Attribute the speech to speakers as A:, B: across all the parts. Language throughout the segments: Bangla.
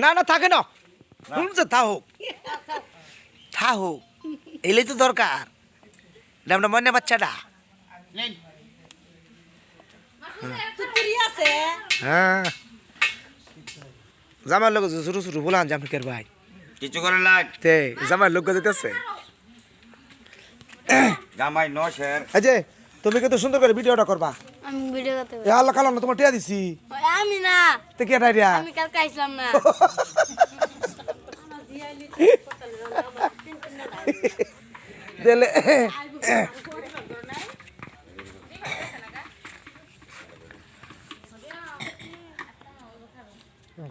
A: না না থাকে না শুনছে থা হোক থা হোক এলেই তো দরকার এটা আমরা মনে বাচ্চাটা হ্যাঁ জামার লোক শুরু শুরু বলান জামিকের ভাই
B: কিছু করে লাগ
A: তে জামার লোক যেতেছে
B: জামাই নশের
A: এই যে তুমি কিন্তু সুন্দর করে ভিডিওটা করবা
C: আমি ভিডিও করতে
A: এ আল্লাহ কালাম না তোমার টিয়া দিছি
C: আমি না
A: তে কি ডাইরিয়া
C: আমি কালকে আইছিলাম না
A: দিলে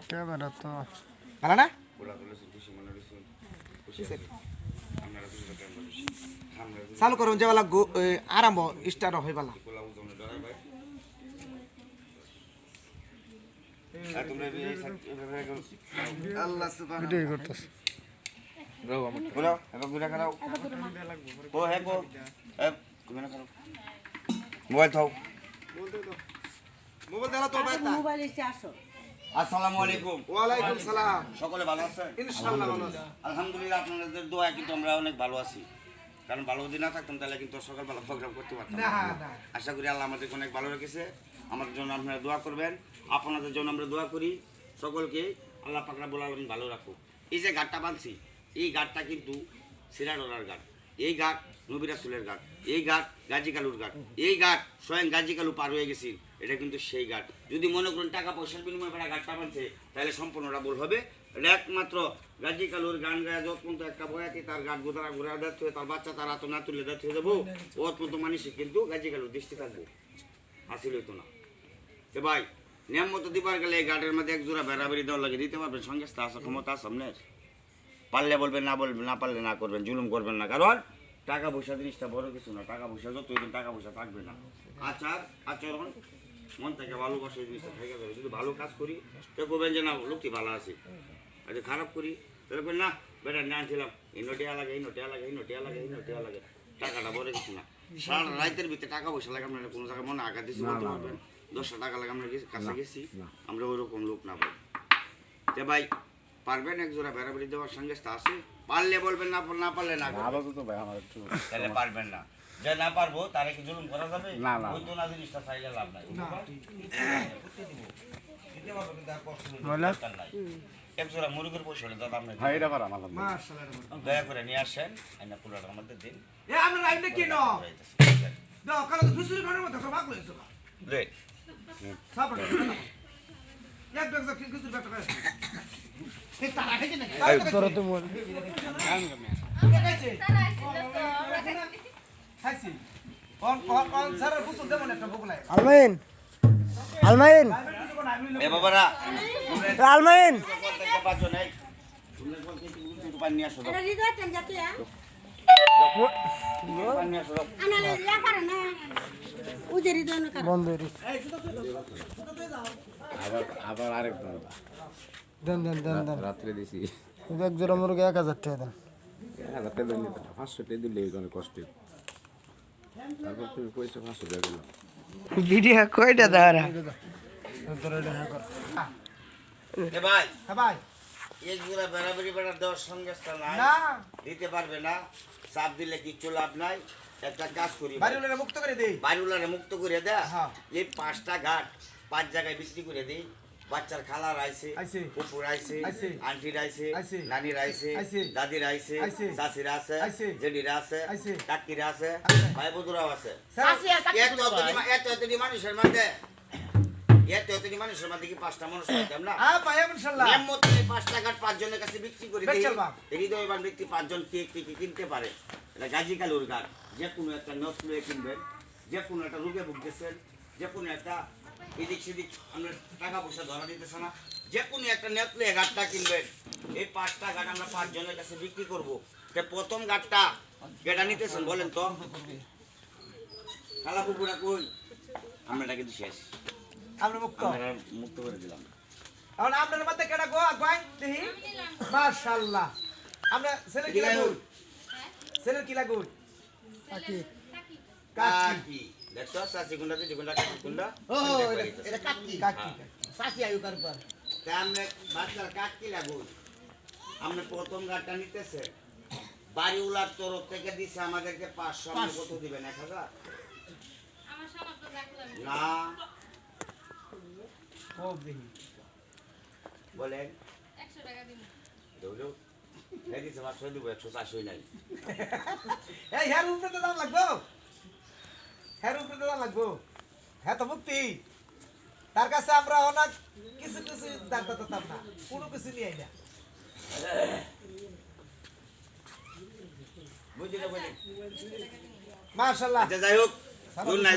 A: ক্যামেরা তো ভালো না চালু করুন যে বেলা আরম্ভ স্টার্ট হয়ে বেলা ভিডিও করতেছে
B: মোবাইল থাও
A: মোবাইল দেলা তো বাইতা
B: আসসালামু আলাইকুম
A: ওয়ালাইকুম সালাম
B: সকলে ভালো আছেন
A: ইনশাআল্লাহ ভালো আছি
B: আলহামদুলিল্লাহ আপনাদের দোয়া কিন্তু আমরা অনেক ভালো আছি কারণ ভালো যদি না থাকতাম তাহলে কিন্তু সকালবেলা প্রোগ্রাম করতে পারতাম
A: না না
B: আশা করি আল্লাহ আমাদেরকে অনেক ভালো রেখেছে আমাদের জন্য আপনারা দোয়া করবেন আপনাদের জন্য আমরা দোয়া করি সকলকে আল্লাহ পাক রব্বুল আলামিন ভালো রাখুক এই যে ঘাটটা বাঁধছি এই ঘাটটা কিন্তু সিরাডোরার ঘাট এই ঘাট নবী রাসূলের ঘাট এই ঘাট গাজী কালুর ঘাট এই ঘাট স্বয়ং গাজী কালু পার হয়ে গেছি এটা কিন্তু সেই ঘাট যদি মনে করেন টাকা পয়সার বিনিময়ে বেড়া ঘাটটা বাঁধছে তাহলে সম্পূর্ণটা ভুল হবে এটা একমাত্র গাজী কালুর গান গায়ে যত মতো একটা বয়াতি তার ঘাট গোদারা ঘুরা দেওয়া হয়ে তার বাচ্চা তার হাতে না তুলে দেওয়া হয়ে যাবো ওত মতো মানুষই কিন্তু গাজী কালুর দৃষ্টি থাকবো আসলে তো না এ ভাই নিয়ম মতো দিবার গেলে এই ঘাটের মধ্যে এক জোড়া বেড়াবেড়ি দেওয়া লাগে দিতে পারবেন সঙ্গে আছে ক্ষমতা সামনে পারলে বলবেন না পারলে না করবেন জুলুম করবেন না কারণ টাকা পয়সা জিনিসটা বড় কিছু না টাকা পয়সা যতদিন টাকা পয়সা থাকবে না আচরণ মন থেকে ভালোবাসা এই জিনিসটা থেকে যাবে যদি ভালো কাজ করি তো করবেন যে না লোকটি ভালো আছে আর যদি খারাপ করি তাহলে বলবেন না বেটা নিয়ে আনছিলাম এই নোটিয়া লাগে এই নোটিয়া লাগে এই নোটিয়া লাগে এই নোটিয়া লাগে টাকাটা বড় কিছু না সারা রাতের ভিতরে টাকা পয়সা লাগে আপনার কোনো জায়গায় মনে আঘাত দিচ্ছি বলতে পারবেন 10টা টাকা লাগে আমরা কাছে গেছি আমরা ওইরকম লোক না পাই যে ভাই পারবেন এক জোড়া বেড়াবেড়ি দেওয়ার সঙ্গে আছে পারলে বলবেন না পারলে না তাহলে পারবেন না যে না পারবো তারে কি জুলুম করা যাবে ওই তো না জিনিসটা চাইলে লাভ নাই এক জোড়া মুরগির পয়সা হলে দাদা আপনি দয়া করে নিয়ে আসেন আইনা পুরোটা আমাদের দিন
A: আমরা আইনে কি ন দাও কাল তো ফিসুরি ঘরের মধ্যে ভাগ লইছো
B: রে
A: সাপড় এক ব্যাগ যা ফিসুরি ব্যাগ করে এই তারা খাইছে নাকি তোর তো মন খাইছি অন স্যার ফুসুল দেব না একটা বকলাই আলমাইন
B: এ বাবারা
A: আলমাইন
B: পাঁচজন নাই তুমি কিন্তু পানি নিয়ে আসো
C: এটা হৃদয় তেল যাতে
B: পানি নিয়ে আসো
C: আনা লা পারে না উজের হৃদয় না কার
A: বন্ধুরি
D: আবার আরেক
A: দেন
D: রাত্রে দিছি
A: এক জোড়া মুরগি 1000 টাকা দেন
D: 1000 টাকা দিলে 500 টাকা দিলে অনেক কষ্ট তারপর তুমি পয়সা 500 টাকা দিলাম
A: ভিডিও কয়টা দাঁড়া
B: এ ভাই
A: হ্যাঁ ভাই
B: এক জোড়া বেড়াবেড়ি বেড়া দেওয়ার সঙ্গে নাই
A: না
B: দিতে পারবে না চাপ দিলে কিচ্ছু লাভ নাই একটা কাজ করি
A: বাড়িওয়ালা মুক্ত করে দেই
B: বাড়িওয়ালারে মুক্ত করে দেয়া
A: হ্যাঁ।
B: এই 5টা ঘাট 5 জায়গায় বিক্রি করে দেই বাচ্চার খালার আইছে
A: আইছে।
B: কুকুর আইছে
A: আইছে।
B: আন্টির আইছে
A: আইছে।
B: নানির আইছে
A: আইছে।
B: দাদির আইছে
A: আইছে।
B: চাচির আছে
A: আইছে।
B: জেডিরা আছে
A: আইছে।
B: কাকিরা আছে
A: আইছে।
B: ভাই বন্ধুরাও আছে
C: আসি আর কাটি
B: এত মানুষের মধ্যে মানুষের মধ্যে কি 5টা মানুষ পাইতাম না
A: হ্যাঁ ভাই ইনশাআল্লাহ
B: নিয়ম মতো 5টা ঘাট 5 জনের কাছে বিক্রি করে দেই
A: বেচলবা।
B: হৃদয়বান ব্যক্তি 5 জন কে কিনতে পারে এটা গাজী কালুর ঘাট যে কোনো একটা নথ লয়ে কিনবেন যে কোনো একটা রোগে ভুগতেছেন যে কোনো একটা এদিক সেদিক আমরা টাকা পয়সা ধরা দিতেছে না যে কোনো একটা নেট লয়ে ঘাটটা কিনবেন এই 5টা ঘাট আমরা 5 জনের কাছে বিক্রি করব তে প্রথম ঘাটটা যেটা নিতেছেন বলেন তো কালা পুকুরা কই আমরা এটা কিন্তু শেষ
A: আমরা মুক্ত
B: আমরা মুক্ত করে দিলাম
A: এখন আপনার মধ্যে কেডা গোয়াই দেখি মাশাআল্লাহ আমরা ছেলে কি লাগুই ছেলে কি লাগুই কাকি
B: কাকি দেখছো সাসি গুন্ডা দিদি গুন্ডা কাকি গুন্ডা
A: ও এটা কাকি কাকি সাসি আয়ু কারবার
B: তা আপনি বাচ্চার কাঠ কি লাগুন আপনি প্রথম গাড়টা নিতেছে বাড়িওয়ালার তরফ থেকে দিছে আমাদেরকে 500 আপনি কত দিবেন 1000
E: আমার সামর্থ্য রাখলাম
B: না
A: ও দেখি
B: বলেন
E: 100 টাকা দিন
B: দৌড়ো এই দিছে 500 দিব 180 নাই
A: এই হ্যার উপরে তো দাম লাগবো হ্যার উপরে তো দাম লাগবো হ্যাঁ তো মুক্তি তার কাছে আমরা অনেক কিছু কিছু দাম দিতাম না কোনো কিছু নিয়ে আই না
B: বুঝলে বলি
A: মাশাআল্লাহ
B: আচ্ছা যাই হোক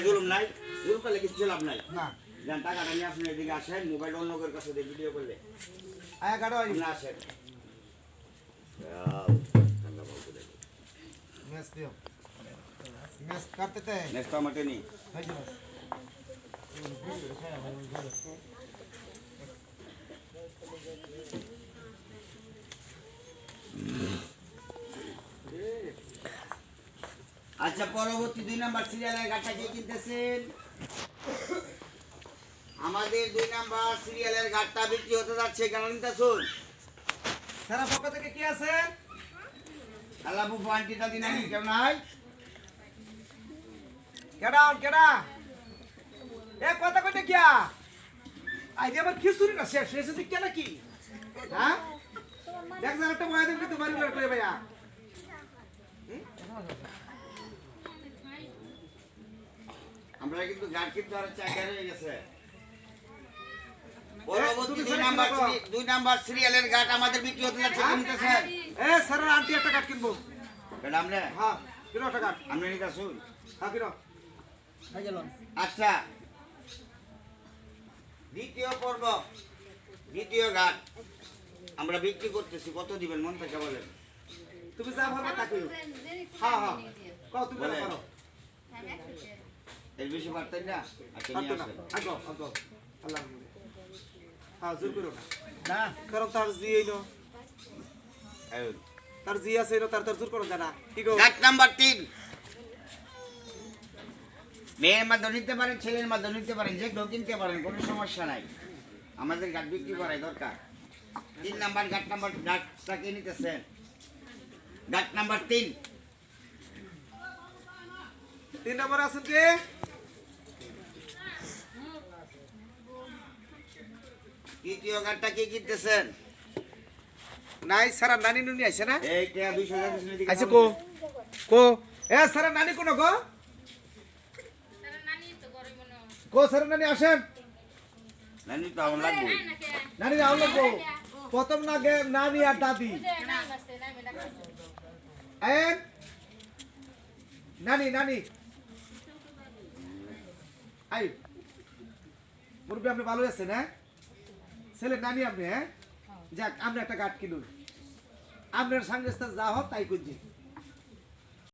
B: জুলুম নাই জুলুম করলে কিছু লাভ নাই
A: না
B: যান টাকাটা নিয়ে আপনি এদিকে আসেন মোবাইল অন্য কারোর কাছে দিয়ে ভিডিও করলে
A: আয়া গাড়ো
B: আপনি আসেন ঠান্ডা বলতে দেখো
A: মেস দিও মেস করতে তে
B: নেক্সট আমাকে নি
A: হয়ে যাবে
B: আচ্ছা পরবর্তী 2 নাম্বার সিরিয়ালের গাড়িটা কে কিনতেছেন আমাদের 2 নাম্বার সিরিয়ালের গাড়িটা বিক্রি হতে যাচ্ছে কেন নিতেছুন
A: সারা পক্ষ থেকে কি আছে
B: আল্লাহ বুফু আন্টিটা দিন আনি কেমন হয়
A: কেডা এ কথা কইতে কিয়া আই যে আমার খিচুড়ি না শেষ শেষ দিক কেন কি হ্যাঁ দেখ যার একটা বয়া দেব কিন্তু বাড়ি লড় ভাইয়া
B: আমরা কিন্তু গাড়ি কিন্তু আর চাকা হয়ে গেছে
A: তুমি
B: পরবর্তী
A: সেটা
B: 2 নাম্বার সিরিয়ালের গাড়ি আমাদের বিক্রি হতে যাচ্ছে কে নিতেছেন
A: এ সারা আন্টি একটা কাট কিনবো
B: এটা আমরা
A: হ্যাঁ কিনো একটা কাট
B: আপনি নিতেছুন
A: হ্যাঁ কিনো
B: আচ্ছা দ্বিতীয় পর্ব দ্বিতীয় ঘাট আমরা বিক্রি করতেছি কত দিবেন মন থেকে বলেন
A: তুমি যা ভাবো তা কইও হ্যাঁ হ্যাঁ কও তুমি
B: বলে।
A: করো
B: এর বেশি পারতেন না আচ্ছা
A: পারতো
B: নিয়ে
A: না
B: আসেন
A: আগো আগো আল্লাহ হ্যাঁ জোর করো না
B: না
A: কারণ তার জি এইনো
B: এই
A: তার জি আছে এনো তার তার জোর করো জানা কি গো
B: ঘাট নাম্বার 3 মেয়ের মাধ্যমে নিতে পারেন ছেলের মাধ্যমে নিতে পারেন যে কেউ কিনতে পারেন কোনো সমস্যা নাই আমাদের ঘাট বিক্রি করাই দরকার 3 নাম্বার ঘাটটা কে নিতেছেন ঘাট নাম্বার 3
A: তিন নম্বর আছেন কে
B: তৃতীয় ঘাটটা কে কিনতেছেন
A: নাই সারা নানি নুনি আইছে না
B: এই কে 200 টাকা দিছেন
A: আইছে কো কো এ সারা নানি কোন গো
E: তারা নানি তো করে মনে হয়
A: কো সারা নানি আসেন
B: নানি তো আমার লাগবে
E: নাকি
A: নানি রাও লাগবো প্রথম নাগে নানি আর দাদি
E: না বাসতে না মেলা করছে
A: এন নানি নানি আই মুরব্বী আপনি ভালো আছেন হ্যাঁ ছেলে নানি আপনি হ্যাঁ যাক আমরা একটা গাট কিনুন আপনার সঙ্গে যা হোক তাই করছি